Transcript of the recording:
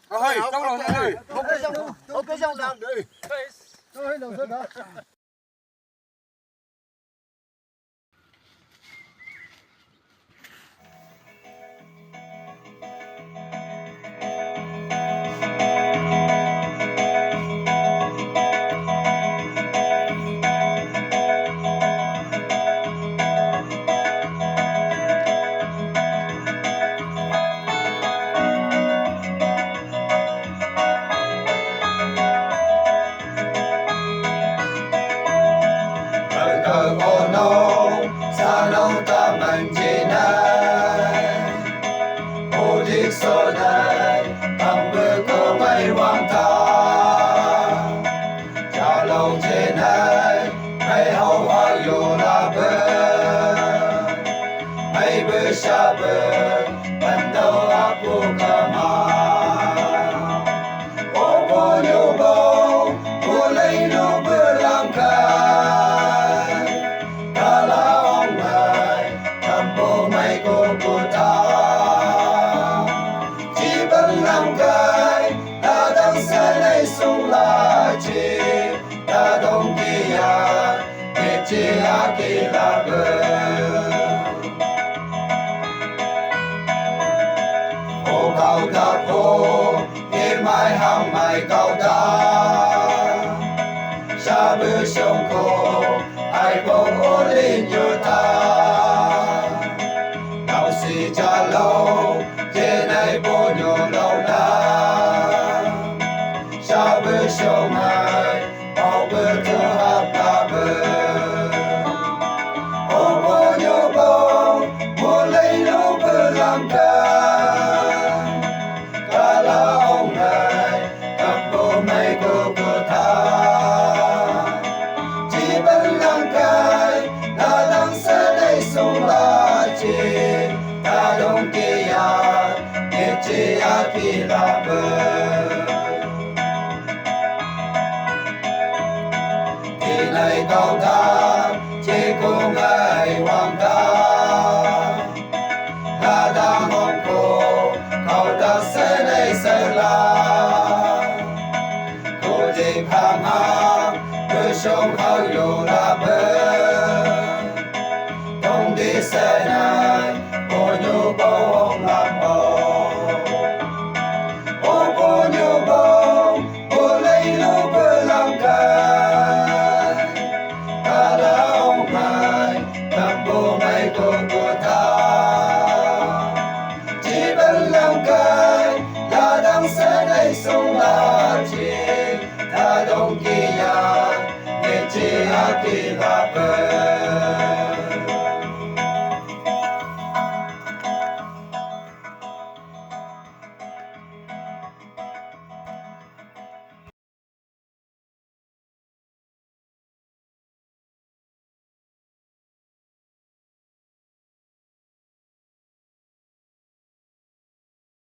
Ôi, trong lòng ơi. Ok xong đang đi. Thôi đâu rồi đó. Số này thằng bữa có bay hoang tàn cha lâu trên này hay hậu hoa dù là bờ hay bữa xa bờ ban đầu áp vô cả mà ô vô nhiều bầu vô lấy nụ bữa làm khai ta là ông này thầm bố mày cô ta ta đông kia để chia kia là bờ ô cao ta cô kia mai hăng mai cao ta xa bờ sông cô ai bố ô lên như ta đạo sĩ cha lâu trên này bố nhô lâu ta xa bờ sông ai bao bờ thu hạt ta bờ ô bố nhô bố bố lấy lũ bờ làm ca là ông này các bố mày cô ta chỉ vẫn làm cái ta đang sẽ đây sống là chỉ ta đông kia để chỉ khi là bờ này cao ta chỉ có ngày hoàng ta là đang mong cô cao ta sẽ đây sẽ là cô chỉ khám hàng cứ sống